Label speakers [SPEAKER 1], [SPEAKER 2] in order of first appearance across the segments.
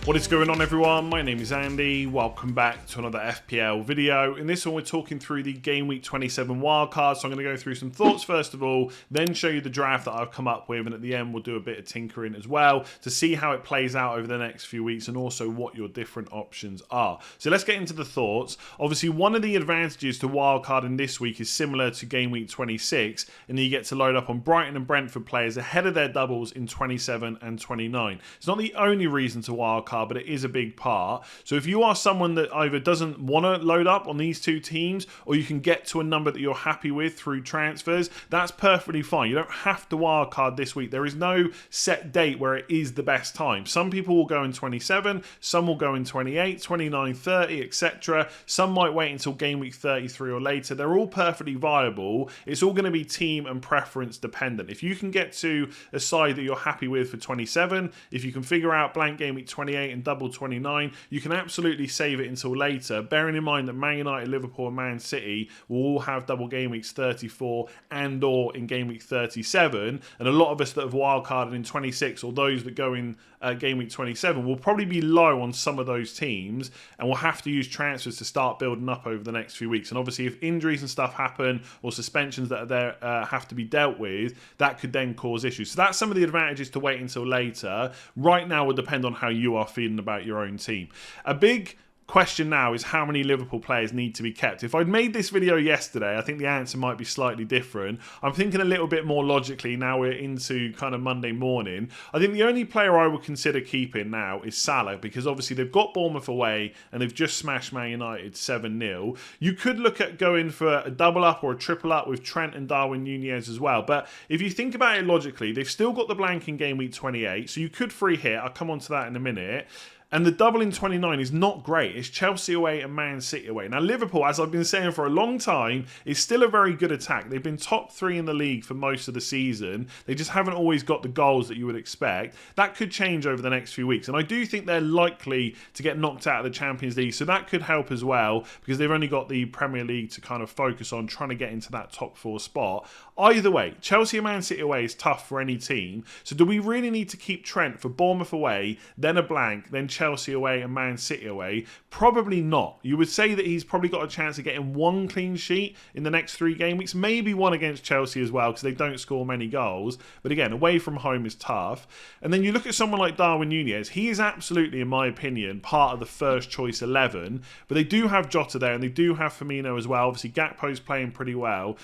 [SPEAKER 1] What is going on, everyone? My name is Andy. Welcome back to another FPL video. In this one, we're talking through the Game Week 27 wildcard. So I'm going to go through some thoughts first of all, then show you the draft that I've come up with, and at the end we'll do a bit of tinkering as well to see how it plays out over the next few weeks and also what your different options are. So let's get into the thoughts. Obviously, one of the advantages to wildcarding this week is similar to Game Week 26, and you get to load up on Brighton and Brentford players ahead of their doubles in 27 and 29. It's not the only reason to wildcard, but it is a big part. So if you are someone that either doesn't want to load up on these two teams, or you can get to a number that you're happy with through transfers, that's perfectly fine. You don't have to wildcard this week. There is no set date where it is the best time. Some people will go in 27, some will go in 28, 29, 30, etc. Some might wait until game week 33 or later. They're all perfectly viable. It's all going to be team and preference dependent. If you can get to a side that you're happy with for 27, if you can figure out blank game week 28 and double 29, you can absolutely save it until later, bearing in mind that Man United, Liverpool and Man City will all have double game weeks 34 and or in game week 37, and a lot of us that have wildcarded in 26 or those that go in game week 27 will probably be low on some of those teams, and will have to use transfers to start building up over the next few weeks. And obviously if injuries and stuff happen or suspensions that are there have to be dealt with, that could then cause issues. So that's some of the advantages to wait until later. Right now will depend on how you are feeling about your own team. A big question now is how many Liverpool players need to be kept. If I'd made this video yesterday, I think the answer might be slightly different. I'm thinking a little bit more logically now we're into kind of Monday morning. I think the only player I would consider keeping now is Salah, because obviously they've got Bournemouth away and they've just smashed Man United 7-0. You could look at going for a double up or a triple up with Trent and Darwin Nunez as well. But if you think about it logically, they've still got the blank in game week 28, so you could free hit. I'll come on to that in a minute. And the double in 29 is not great. It's Chelsea away and Man City away. Now, Liverpool, as I've been saying for a long time, is still a very good attack. They've been top 3 in the league for most of the season. They just haven't always got the goals that you would expect. That could change over the next few weeks. And I do think they're likely to get knocked out of the Champions League. So that could help as well, because they've only got the Premier League to kind of focus on trying to get into that top 4 spot. Either way, Chelsea and Man City away is tough for any team. So do we really need to keep Trent for Bournemouth away, then a blank, then Chelsea away and Man City away? Probably not. You would say that he's probably got a chance of getting 1 clean sheet in the next 3 game weeks, maybe 1 against Chelsea as well, because they don't score many goals. But again, away from home is tough. And then you look at someone like Darwin Nunez. He is absolutely, in my opinion, part of the first choice 11. But they do have Jota there, and they do have Firmino as well. Obviously, Gakpo's playing pretty well.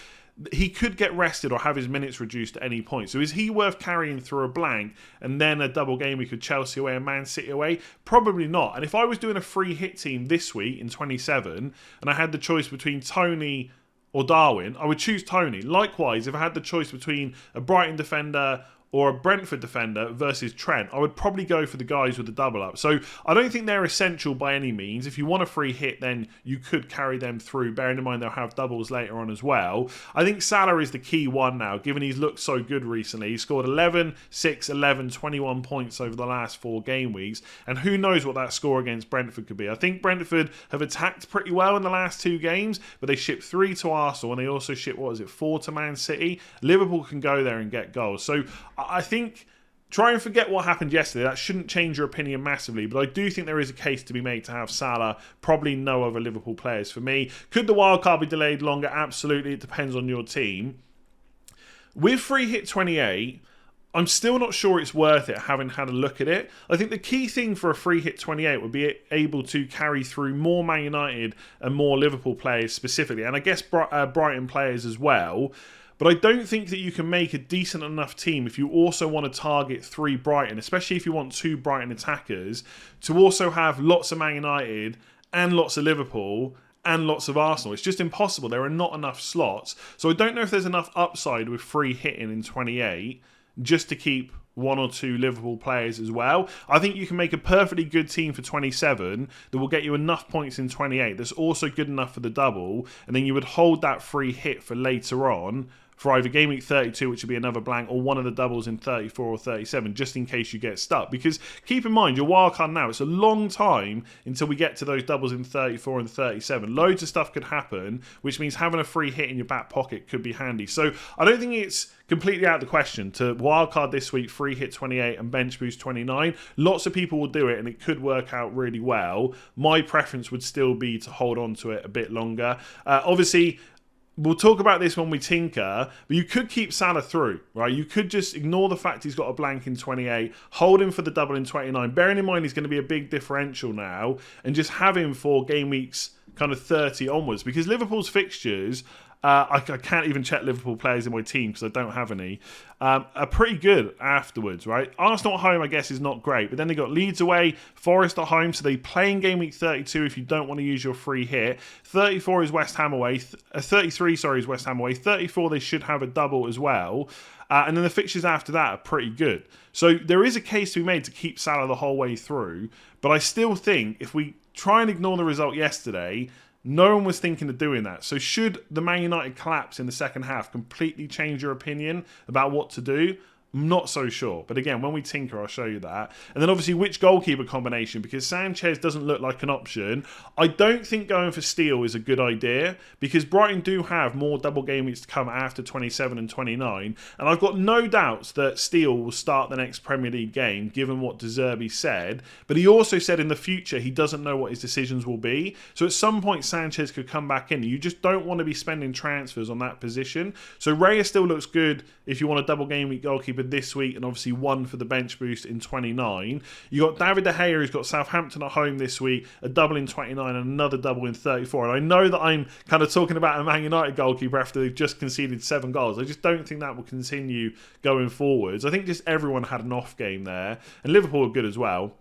[SPEAKER 1] He could get rested or have his minutes reduced at any point. So is he worth carrying through a blank and then a double game week with Chelsea away and Man City away? Probably not. And if I was doing a free hit team this week in 27 and I had the choice between Tony or Darwin, I would choose Tony. Likewise, if I had the choice between a Brighton defender or a Brentford defender versus Trent, I would probably go for the guys with the double up. So I don't think they're essential by any means. If you want a free hit, then you could carry them through, bearing in mind they'll have doubles later on as well. I think Salah is the key one now, given he's looked so good recently. He scored 11, 6, 11, 21 points over the last 4 game weeks, and who knows what that score against Brentford could be. I think Brentford have attacked pretty well in the last 2 games, but they shipped 3 to Arsenal, and they also shipped, 4 to Man City. Liverpool can go there and get goals. So I think try and forget what happened yesterday. That shouldn't change your opinion massively, but I do think there is a case to be made to have Salah. Probably no other Liverpool players for me. Could the wildcard be delayed longer? Absolutely. It depends on your team. With free hit 28, I'm still not sure it's worth it, having had a look at it. I think the key thing for a free hit 28 would be able to carry through more Man United and more Liverpool players specifically, and I guess Brighton players as well. But I don't think that you can make a decent enough team if you also want to target 3 Brighton, especially if you want 2 Brighton attackers, to also have lots of Man United and lots of Liverpool and lots of Arsenal. It's just impossible. There are not enough slots. So I don't know if there's enough upside with free hitting in 28 just to keep 1 or 2 Liverpool players as well. I think you can make a perfectly good team for 27 that will get you enough points in 28 that's also good enough for the double, and then you would hold that free hit for later on for either game week 32, which would be another blank, or one of the doubles in 34 or 37, just in case you get stuck. Because keep in mind, your wildcard now, it's a long time until we get to those doubles in 34 and 37. Loads of stuff could happen, which means having a free hit in your back pocket could be handy. So I don't think it's completely out of the question to wildcard this week, free hit 28 and bench boost 29. Lots of people will do it and it could work out really well. My preference would still be to hold on to it a bit longer. Obviously, we'll talk about this when we tinker, but you could keep Salah through, right? You could just ignore the fact he's got a blank in 28, hold him for the double in 29, bearing in mind he's going to be a big differential now, and just have him for game weeks kind of 30 onwards, because Liverpool's fixtures, I can't even check Liverpool players in my team because I don't have any, are pretty good afterwards, right? Arsenal at home, I guess, is not great, but then they got Leeds away, Forest at home, so they play in game week 32 if you don't want to use your free hit. 34 is West Ham away, 33, sorry, is West Ham away. 34, they should have a double as well. And then the fixtures after that are pretty good. So there is a case to be made to keep Salah the whole way through, but I still think if we try and ignore the result yesterday, no one was thinking of doing that. So should the Man United collapse in the second half completely change your opinion about what to do? I'm not so sure. But again, when we tinker, I'll show you that. And then obviously which goalkeeper combination, because Sanchez doesn't look like an option. I don't think going for Steele is a good idea, because Brighton do have more double game weeks to come after 27 and 29. And I've got no doubts that Steele will start the next Premier League game, given what De Zerbi said. But he also said in the future he doesn't know what his decisions will be. So at some point Sanchez could come back in. You just don't want to be spending transfers on that position. So Raya still looks good if you want a double game week goalkeeper this week, and obviously one for the bench boost in 29. You got David De Gea, who's got Southampton at home this week, a double in 29 and another double in 34. And I know that I'm kind of talking about a Man United goalkeeper after they've just conceded 7 goals. I just don't think that will continue going forwards. I think just everyone had an off game there, and Liverpool are good as well.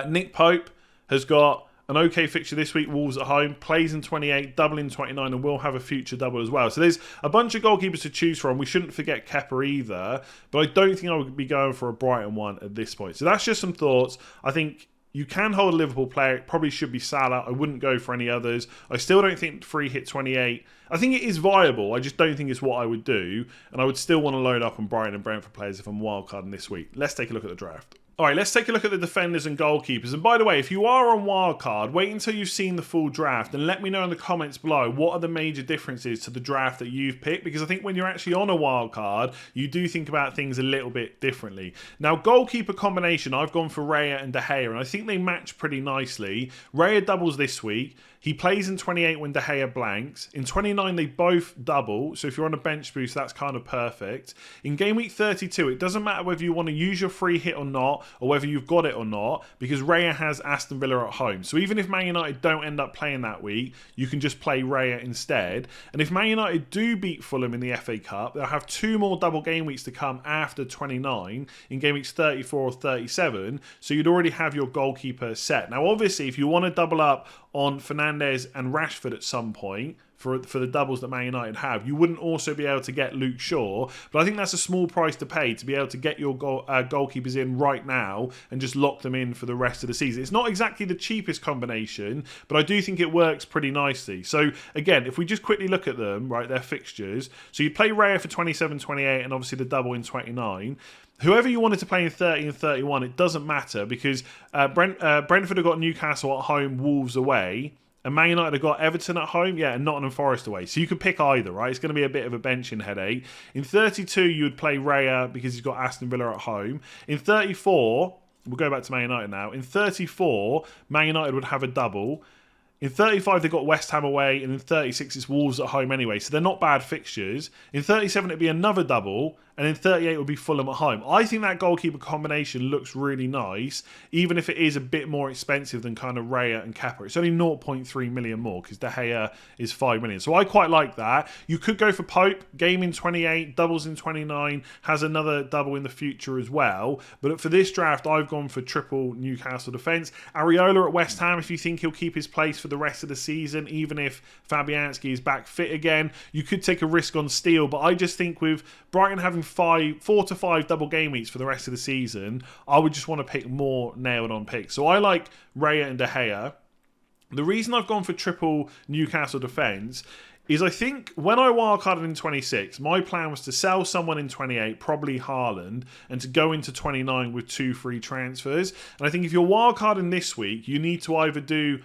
[SPEAKER 1] Nick Pope has got an okay fixture this week, Wolves at home, plays in 28, double in 29, and will have a future double as well. So there's a bunch of goalkeepers to choose from. We shouldn't forget Kepa either, but I don't think I would be going for a Brighton one at this point. So that's just some thoughts. I think you can hold a Liverpool player. It probably should be Salah. I wouldn't go for any others. I still don't think free hit 28. I think it is viable. I just don't think it's what I would do. And I would still want to load up on Brighton and Brentford players if I'm wildcarding this week. Let's take a look at the draft. All right, let's take a look at the defenders and goalkeepers. And by the way, if you are on wildcard, wait until you've seen the full draft and let me know in the comments below what are the major differences to the draft that you've picked, because I think when you're actually on a wildcard, you do think about things a little bit differently. Now, goalkeeper combination, I've gone for Raya and De Gea, and I think they match pretty nicely. Raya doubles this week. He plays in 28 when De Gea blanks. In 29, they both double. So if you're on a bench boost, that's kind of perfect. In game week 32, it doesn't matter whether you want to use your free hit or not, or whether you've got it or not, because Raya has Aston Villa at home. So even if Man United don't end up playing that week, you can just play Raya instead. And if Man United do beat Fulham in the FA Cup, they'll have 2 more double game weeks to come after 29 in game weeks 34 or 37. So you'd already have your goalkeeper set. Now, obviously, if you want to double up on Fernandes and Rashford at some point for the doubles that Man United have, you wouldn't also be able to get Luke Shaw. But I think that's a small price to pay to be able to get your goalkeepers in right now and just lock them in for the rest of the season. It's not exactly the cheapest combination, but I do think it works pretty nicely. So again, if we just quickly look at them, right, their fixtures. So you play Raya for 27, 28, and obviously the double in 29. Whoever you wanted to play in 30 and 31, it doesn't matter, because Brentford have got Newcastle at home, Wolves away, and Man United have got Everton at home, and Nottingham Forest away. So you could pick either, right? It's going to be a bit of a benching headache. In 32, you would play Raya because he's got Aston Villa at home. In 34, we'll go back to Man United now. In 34, Man United would have a double. In 35, they've got West Ham away, and in 36, it's Wolves at home anyway. So they're not bad fixtures. In 37, it'd be another double, and in 38, it would be Fulham at home. I think that goalkeeper combination looks really nice, even if it is a bit more expensive than kind of Raya and Kepa. It's only 0.3 million more, because De Gea is 5 million. So I quite like that. You could go for Pope, game in 28, doubles in 29, has another double in the future as well. But for this draft, I've gone for triple Newcastle defence. Areola at West Ham, if you think he'll keep his place for the rest of the season, even if Fabianski is back fit again. You could take a risk on Steele, but I just think with Brighton having 4 to 5 double game weeks for the rest of the season, I would just want to pick more nailed on picks. So I like Raya and De Gea. The reason I've gone for triple Newcastle defence is I think when I wildcarded in 26, my plan was to sell someone in 28, probably Haaland, and to go into 29 with 2 free transfers. And I think if you're wildcarding this week, you need to either do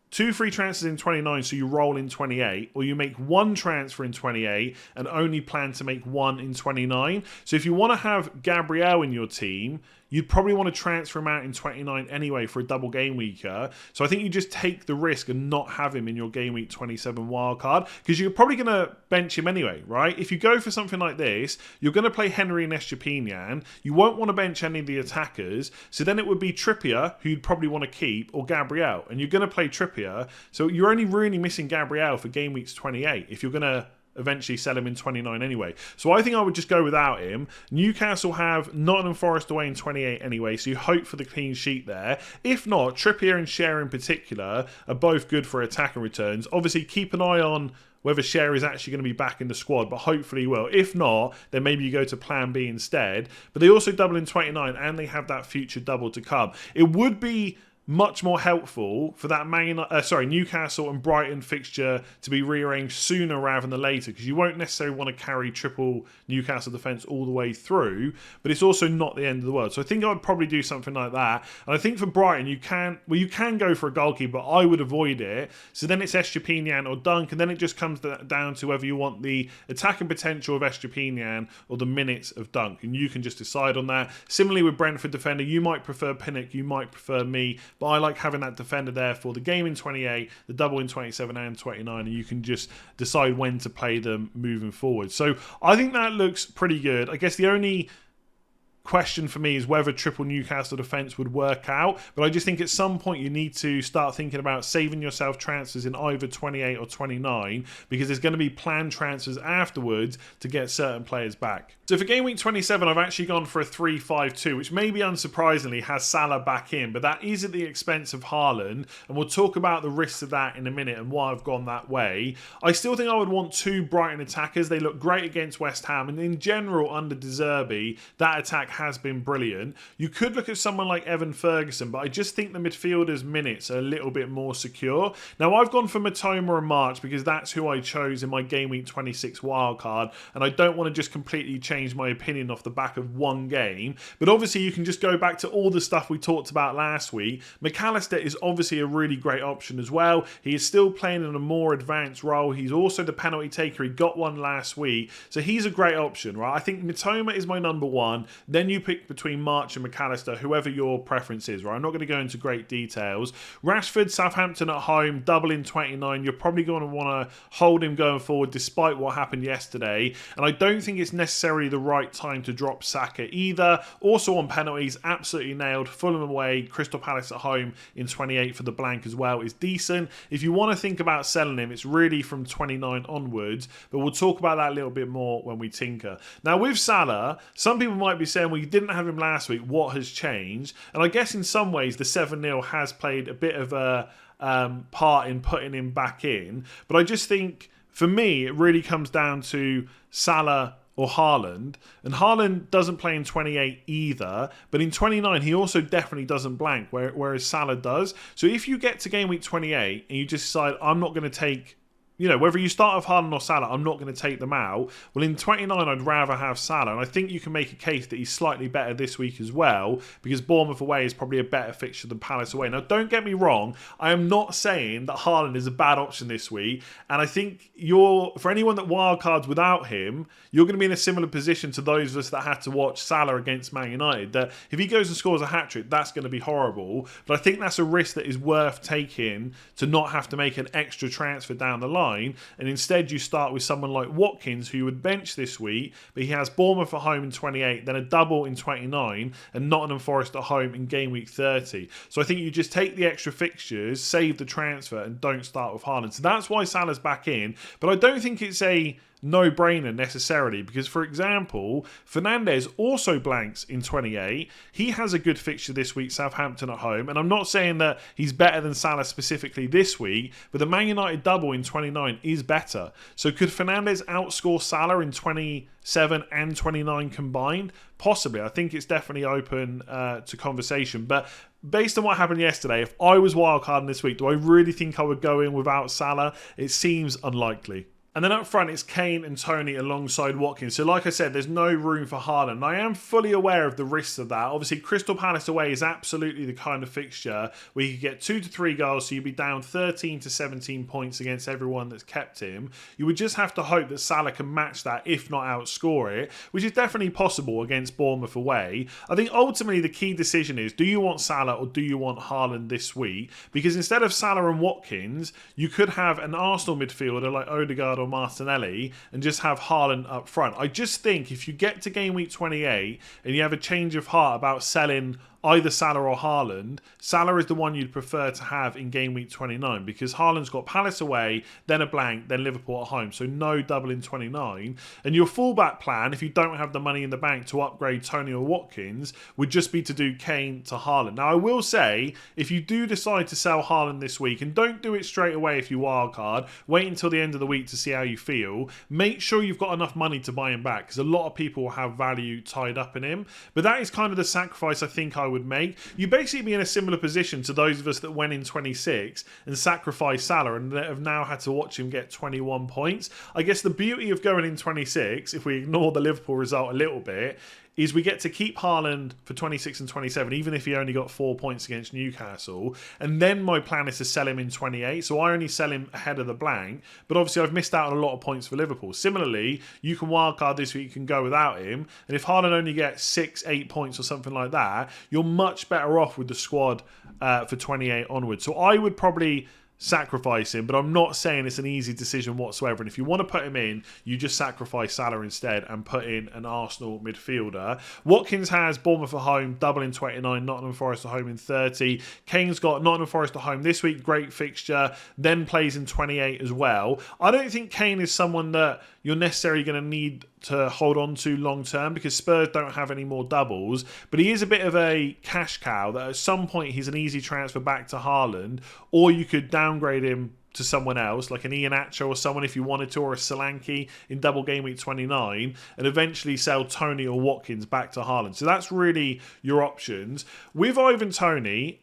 [SPEAKER 1] 2 free transfers in 29, so you roll in 28, or you make 1 transfer in 28 and only plan to make 1 in 29. So if you want to have Gabriel in your team, you'd probably want to transfer him out in 29 anyway for a double game weeker. So I think you just take the risk and not have him in your game week 27 wildcard, because you're probably going to bench him anyway, right? If you go for something like this, you're going to play Henry and Estepinian. You won't want to bench any of the attackers. So then it would be Trippier, who you'd probably want to keep, or Gabriel. And you're going to play Trippier. So you're only really missing Gabriel for game weeks 28 if you're going to eventually sell him in 29 anyway. So I think I would just go without him. Newcastle have Nottingham Forest away in 28 anyway, so you hope for the clean sheet there. If not, Trippier and Cher in particular are both good for attacking returns. Obviously, keep an eye on whether Cher is actually going to be back in the squad, but hopefully he will. If not, then maybe you go to plan B instead. But they also double in 29, and they have that future double to come. It would be much more helpful for that Newcastle and Brighton fixture to be rearranged sooner rather than later, because you won't necessarily want to carry triple Newcastle defence all the way through, but it's also not the end of the world. So I think I would probably do something like that. And I think for Brighton, you can go for a goalkeeper, but I would avoid it. So then it's Estepinian or Dunk, and then it just comes down to whether you want the attacking potential of Estepinian or the minutes of Dunk, and you can just decide on that. Similarly with Brentford defender, you might prefer Pinnock, you might prefer me, but I like having that defender there for the game in 28, the double in 27 and 29, and you can just decide when to play them moving forward. So I think that looks pretty good. I guess the only question for me is whether triple Newcastle defence would work out, but I just think at some point you need to start thinking about saving yourself transfers in either 28 or 29, because there's going to be planned transfers afterwards to get certain players back. So for game week 27, I've actually gone for a 3-5-2, which maybe unsurprisingly has Salah back in, but that is at the expense of Haaland, and we'll talk about the risks of that in a minute and why I've gone that way. I still think I would want 2 Brighton attackers. They look great against West Ham, and in general under De Zerbi, that attack has been brilliant. You could look at someone like Evan Ferguson, but I just think the midfielders' minutes are a little bit more secure. Now, I've gone for Matoma and March because that's who I chose in my Game Week 26 wildcard, and I don't want to just completely change my opinion off the back of one game. But obviously, you can just go back to all the stuff we talked about last week. McAllister is obviously a really great option as well. He is still playing in a more advanced role. He's also the penalty taker. He got one last week, so he's a great option, right? I think Matoma is my number one. Then you pick between March and McAllister, whoever your preference is, right? I'm not going to go into great details. Rashford, Southampton at home, double in 29. You're probably going to want to hold him going forward despite what happened yesterday. And I don't think it's necessarily the right time to drop Saka either. Also on penalties, absolutely nailed. Fulham away, Crystal Palace at home in 28 for the blank as well is decent. If you want to think about selling him, it's really from 29 onwards, but we'll talk about that a little bit more when we tinker. Now with Salah, some people might be saying, well, you didn't have him last week, what has changed? And I guess in some ways the 7-0 has played a bit of a part in putting him back in, but I just think for me it really comes down to Salah or Haaland, and Haaland doesn't play in 28 either, but in 29 he also definitely doesn't blank, whereas Salah does. So if you get to game week 28 and you just decide, I'm not going to take, whether you start with Haaland or Salah, I'm not going to take them out. Well, in 29, I'd rather have Salah. And I think you can make a case that he's slightly better this week as well, because Bournemouth away is probably a better fixture than Palace away. Now, don't get me wrong. I am not saying that Haaland is a bad option this week. And I think for anyone that wildcards without him, you're going to be in a similar position to those of us that had to watch Salah against Man United. That if he goes and scores a hat-trick, that's going to be horrible. But I think that's a risk that is worth taking to not have to make an extra transfer down the line. And instead you start with someone like Watkins, who you would bench this week, but he has Bournemouth at home in 28, then a double in 29, and Nottingham Forest at home in game week 30. So I think you just take the extra fixtures, save the transfer, and don't start with Haaland. So that's why Salah's back in, but I don't think it's a no-brainer necessarily, because for example, Fernandes also blanks in 28. He has a good fixture this week, Southampton at home, and I'm not saying that he's better than Salah specifically this week, but the Man United double in 29 is better. So could Fernandes outscore Salah in 27 and 29 combined? Possibly. I think it's definitely open to conversation, but based on what happened yesterday, if I was wildcarding this week, do I really think I would go in without Salah? It seems unlikely. And then up front, it's Kane and Toney alongside Watkins. So like I said, there's no room for Haaland. I am fully aware of the risks of that. Obviously, Crystal Palace away is absolutely the kind of fixture where you could get 2 to 3 goals, so you'd be down 13 to 17 points against everyone that's kept him. You would just have to hope that Salah can match that, if not outscore it, which is definitely possible against Bournemouth away. I think ultimately the key decision is, do you want Salah or do you want Haaland this week? Because instead of Salah and Watkins, you could have an Arsenal midfielder like Odegaard or Martinelli and just have Haaland up front. I just think if you get to game week 28 and you have a change of heart about selling either Salah or Haaland, Salah is the one you'd prefer to have in game week 29 because Haaland's got Palace away, then a blank, then Liverpool at home. So no double in 29. And your fallback plan, if you don't have the money in the bank to upgrade Toney or Watkins, would just be to do Kane to Haaland. Now, I will say, if you do decide to sell Haaland this week, and don't do it straight away if you wildcard, wait until the end of the week to see how you feel, make sure you've got enough money to buy him back because a lot of people will have value tied up in him. But that is kind of the sacrifice I think I would make. You basically be in a similar position to those of us that went in 26 and sacrificed Salah and have now had to watch him get 21 points. I guess the beauty of going in 26, if we ignore the Liverpool result a little bit, is we get to keep Haaland for 26 and 27, even if he only got 4 points against Newcastle. And then my plan is to sell him in 28. So I only sell him ahead of the blank. But obviously I've missed out on a lot of points for Liverpool. Similarly, you can wildcard this week, you can go without him. And if Haaland only gets 6, 8 points or something like that, you're much better off with the squad for 28 onwards. So I would probably sacrifice him, but I'm not saying it's an easy decision whatsoever. And if you want to put him in, you just sacrifice Salah instead and put in an Arsenal midfielder. Watkins has Bournemouth at home, double in 29, Nottingham Forest at home in 30. Kane's got Nottingham Forest at home this week, great fixture, then plays in 28 as well. I don't think Kane is someone that you're necessarily going to need to hold on to long term because Spurs don't have any more doubles, but he is a bit of a cash cow that at some point he's an easy transfer back to Haaland, or you could downgrade him to someone else like an Iheanacho or someone if you wanted to, or a Solanke in double game week 29, and eventually sell Toney or Watkins back to Haaland. So that's really your options. With Ivan Toney,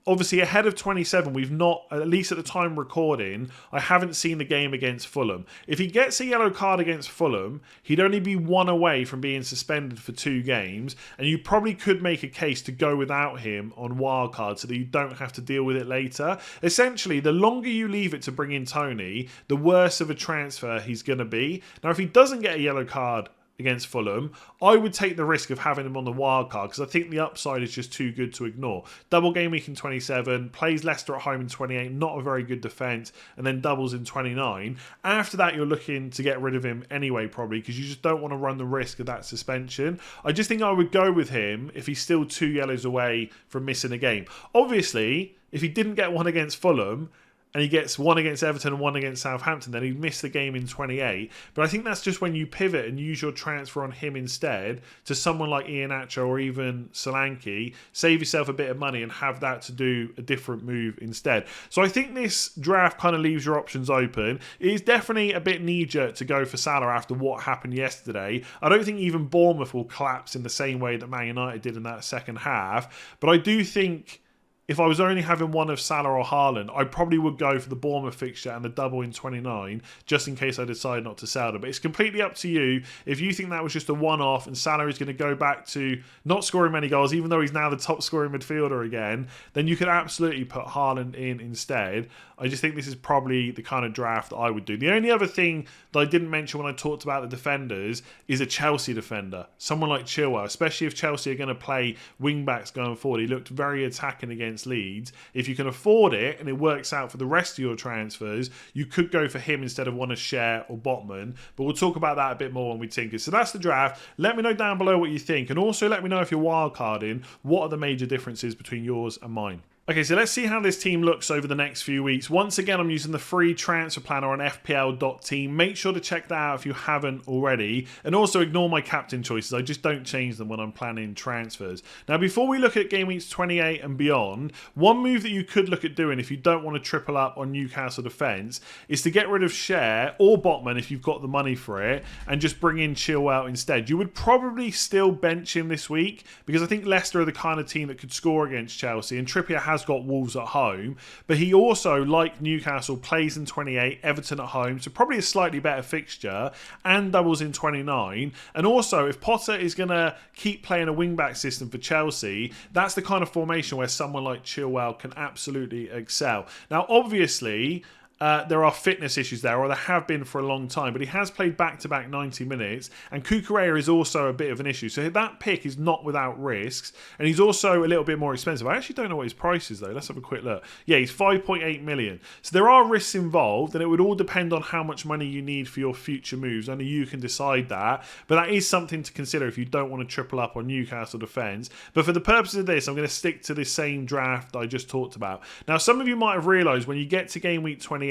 [SPEAKER 1] obviously ahead of 27, we've not, at least at the time recording, I haven't seen the game against Fulham. If he gets a yellow card against Fulham, he'd only be 1 away from being suspended for 2 games, and you probably could make a case to go without him on wildcard so that you don't have to deal with it later. Essentially, the longer you leave it to bring in Toney, the worse of a transfer he's going to be. Now, if he doesn't get a yellow card against Fulham, I would take the risk of having him on the wild card because I think the upside is just too good to ignore. Double game week in 27, plays Leicester at home in 28, not a very good defence, and then doubles in 29. After that, you're looking to get rid of him anyway, probably, because you just don't want to run the risk of that suspension. I just think I would go with him if he's still 2 yellows away from missing a game. Obviously, if he didn't get one against Fulham, and he gets 1 against Everton and 1 against Southampton, then he'd miss the game in 28. But I think that's just when you pivot and use your transfer on him instead to someone like Iheanacho or even Solanke, save yourself a bit of money and have that to do a different move instead. So I think this draft kind of leaves your options open. It is definitely a bit knee-jerk to go for Salah after what happened yesterday. I don't think even Bournemouth will collapse in the same way that Man United did in that second half. But I do think if I was only having one of Salah or Haaland, I probably would go for the Bournemouth fixture and the double in 29, just in case I decide not to sell them. But it's completely up to you. If you think that was just a one-off and Salah is going to go back to not scoring many goals, even though he's now the top scoring midfielder again, then you could absolutely put Haaland in instead. I just think this is probably the kind of draft I would do. The only other thing that I didn't mention when I talked about the defenders is a Chelsea defender. Someone like Chilwell, especially if Chelsea are going to play wing-backs going forward. He looked very attacking against Leeds. If you can afford it and it works out for the rest of your transfers, you could go for him instead of one of Cher or Botman. But we'll talk about that a bit more when we tinker. So that's the draft. Let me know down below what you think. And also let me know if you're wildcarding, what are the major differences between yours and mine. Okay, so let's see how this team looks over the next few weeks. Once again, I'm using the free transfer planner on FPL.team. Make sure to check that out if you haven't already. And also ignore my captain choices. I just don't change them when I'm planning transfers. Now, before we look at game weeks 28 and beyond, one move that you could look at doing if you don't want to triple up on Newcastle defence is to get rid of Schär or Botman if you've got the money for it and just bring in Chilwell instead. You would probably still bench him this week because I think Leicester are the kind of team that could score against Chelsea, and Trippier has got Wolves at home, but he also, like Newcastle, plays in 28, Everton at home, so probably a slightly better fixture, and doubles in 29. And also, if Potter is going to keep playing a wing-back system for Chelsea, that's the kind of formation where someone like Chilwell can absolutely excel. Now, obviously, there are fitness issues there, or there have been for a long time, but he has played back-to-back 90 minutes, and Cucurella is also a bit of an issue. So that pick is not without risks, and he's also a little bit more expensive. I actually don't know what his price is, though. Let's have a quick look. Yeah, he's 5.8 million. So there are risks involved, and it would all depend on how much money you need for your future moves. Only you can decide that, but that is something to consider if you don't want to triple up on Newcastle defence. But for the purpose of this, I'm going to stick to this same draft that I just talked about. Now, some of you might have realised when you get to game week 28,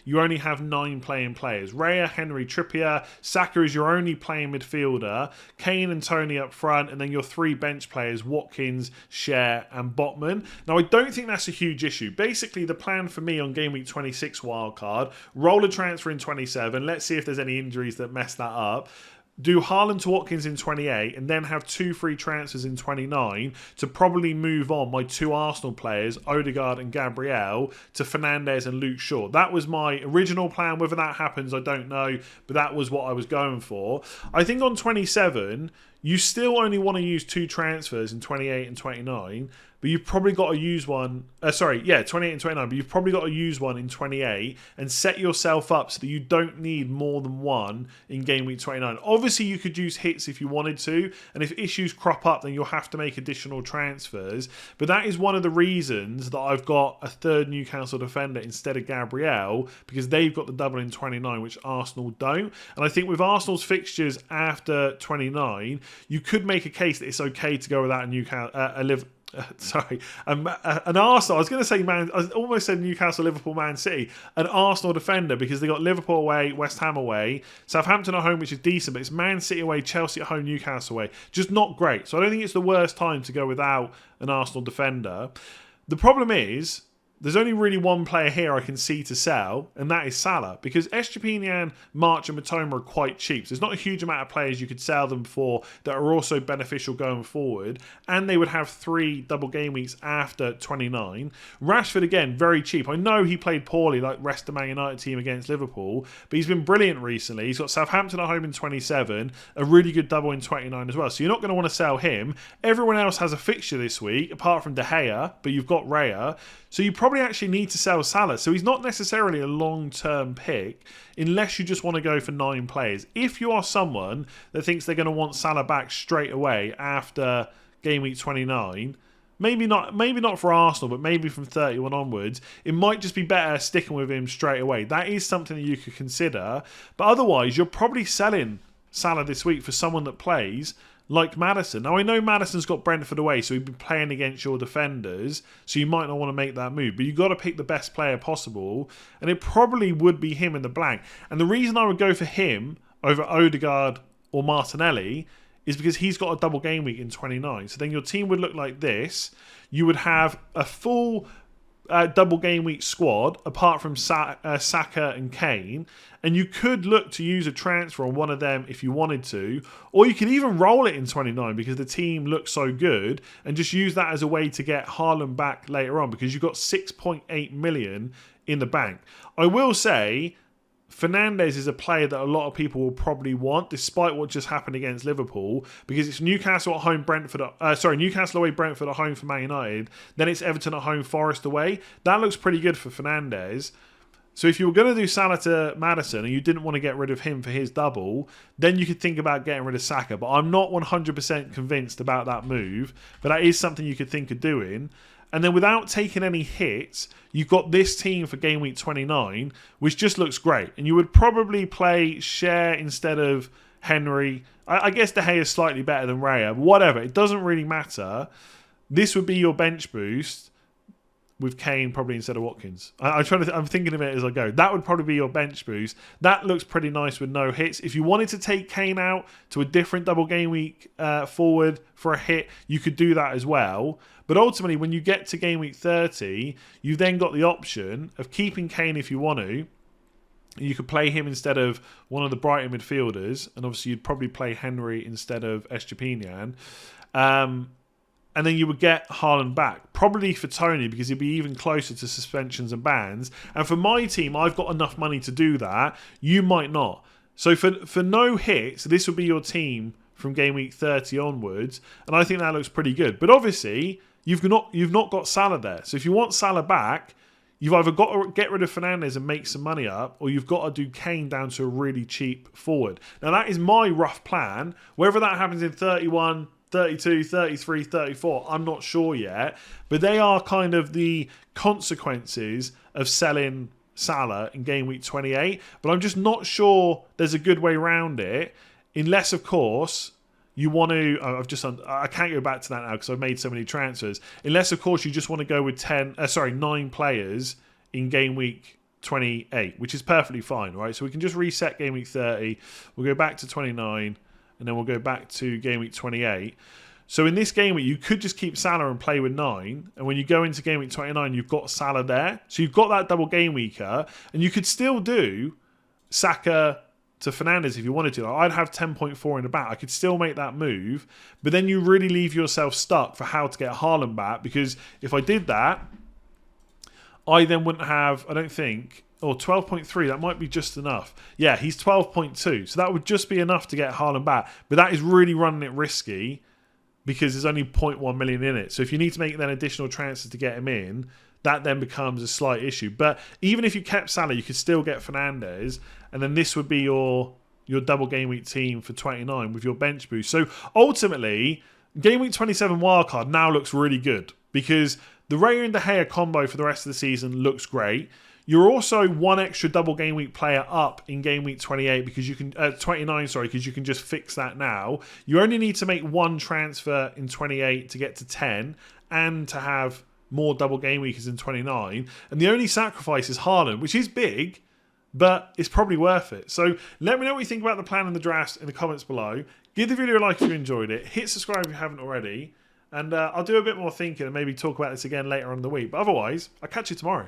[SPEAKER 1] you only have 9 playing players. Raya, Henry, Trippier, Saka is your only playing midfielder, Kane and Tony up front, and then your 3 bench players, Watkins, Schär and Botman. Now, I don't think that's a huge issue. Basically, the plan for me on game week 26 wildcard, roll a transfer in 27, let's see if there's any injuries that mess that up. Do Haaland to Watkins in 28 and then have 2 free transfers in 29 to probably move on my 2 Arsenal players, Odegaard and Gabriel, to Fernandes and Luke Shaw. That was my original plan. Whether that happens, I don't know, but that was what I was going for. I think on 27, you still only want to use 2 transfers in 28 and 29, but you've probably got to use one. 28 and 29, but you've probably got to use one in 28 and set yourself up so that you don't need more than one in game week 29. Obviously, you could use hits if you wanted to, and if issues crop up, then you'll have to make additional transfers. But that is one of the reasons that I've got a 3rd Newcastle defender instead of Gabriel, because they've got the double in 29, which Arsenal don't. And I think with Arsenal's fixtures after 29, you could make a case that it's okay to go without a Newcastle, an Arsenal. I was going to say I almost said Newcastle, Liverpool, Man City. An Arsenal defender, because they got Liverpool away, West Ham away, Southampton at home, which is decent, but it's Man City away, Chelsea at home, Newcastle away. Just not great. So I don't think it's the worst time to go without an Arsenal defender. The problem is, there's only really one player here I can see to sell, and that is Salah, because Estupiñán, March and Matoma are quite cheap. So there's not a huge amount of players you could sell them for that are also beneficial going forward, and they would have 3 double game weeks after 29. Rashford, again, very cheap. I know he played poorly like the rest of the Man United team against Liverpool, but he's been brilliant recently. He's got Southampton at home in 27, a really good double in 29 as well. So you're not going to want to sell him. Everyone else has a fixture this week, apart from De Gea, but you've got Raya. So you probably actually need to sell Salah. So he's not necessarily a long-term pick unless you just want to go for 9 players. If you are someone that thinks they're going to want Salah back straight away after game week 29, maybe not for Arsenal, but maybe from 31 onwards, it might just be better sticking with him straight away. That is something that you could consider. But otherwise, you're probably selling Salah this week for someone that plays like Maddison. Now, I know Maddison's got Brentford away, so he'd be playing against your defenders, so you might not want to make that move, but you've got to pick the best player possible, and it probably would be him in the blank. And the reason I would go for him over Odegaard or Martinelli is because he's got a double game week in 29. So then your team would look like this. You would have a full double game week squad, apart from Saka and Kane, and you could look to use a transfer on one of them if you wanted to, or you could even roll it in 29 because the team looks so good, and just use that as a way to get Haaland back later on, because you've got 6.8 million in the bank. I will say, Fernandes is a player that a lot of people will probably want, despite what just happened against Liverpool, because it's Newcastle at home, Newcastle away, Brentford at home for Man United. Then it's Everton at home, Forest away. That looks pretty good for Fernandes. So if you were going to do Salah to Maddison and you didn't want to get rid of him for his double, then you could think about getting rid of Saka. But I'm not 100% convinced about that move. But that is something you could think of doing. And then without taking any hits, you've got this team for game week 29, which just looks great. And you would probably play Schär instead of Henry. I guess De Gea is slightly better than Raya, but whatever. It doesn't really matter. This would be your bench boost. with Kane probably instead of Watkins. I'm thinking of it as I go. That would probably be your bench boost. That looks pretty nice with no hits. If you wanted to take Kane out to a different double game week forward for a hit, you could do that as well. But ultimately, when you get to game week 30, you've then got the option of keeping Kane if you want to. You could play him instead of one of the Brighton midfielders, and obviously you'd probably play Henry instead of Estepinian. And then you would get Haaland back, probably for Tony, because he'd be even closer to suspensions and bans. And for my team, I've got enough money to do that. You might not. So for no hits, this would be your team from game week 30 onwards, and I think that looks pretty good. But obviously, you've not got Salah there. So if you want Salah back, you've either got to get rid of Fernandes and make some money up, or you've got to do Kane down to a really cheap forward. Now, that is my rough plan. Whether that happens in 31, 32, 33, 34, I'm not sure yet. But they are kind of the consequences of selling Salah in game week 28. But I'm just not sure there's a good way around it, unless, of course, you want to... I can't go back to that now because I've made so many transfers. Unless, of course, you just want to go with 9 players in game week 28, which is perfectly fine, right? So we can just reset game week 30. We'll go back to 29, and then we'll go back to game week 28. So in this game week, you could just keep Salah and play with 9. And when you go into game week 29, you've got Salah there. So you've got that double game weeker. And you could still do Saka to Fernandes if you wanted to. I'd have 10.4 in the back. I could still make that move. But then you really leave yourself stuck for how to get Haaland back. Because if I did that, I then wouldn't have, I don't think... Or 12.3, that might be just enough. Yeah, he's 12.2. So that would just be enough to get Haaland back. But that is really running it risky because there's only 0.1 million in it. So if you need to make then additional transfers to get him in, that then becomes a slight issue. But even if you kept Salah, you could still get Fernandes. And then this would be your double game week team for 29 with your bench boost. So ultimately, game week 27 wildcard now looks really good because the Raya and De Gea combo for the rest of the season looks great. You're also one extra double game week player up in game week 28 because you can 29, sorry, because you can just fix that now. You only need to make one transfer in 28 to get to 10 and to have more double game weekers in 29. And the only sacrifice is Haaland, which is big, but it's probably worth it. So let me know what you think about the plan and the drafts in the comments below. Give the video a like if you enjoyed it. Hit subscribe if you haven't already. And I'll do a bit more thinking and maybe talk about this again later on in the week. But otherwise, I'll catch you tomorrow.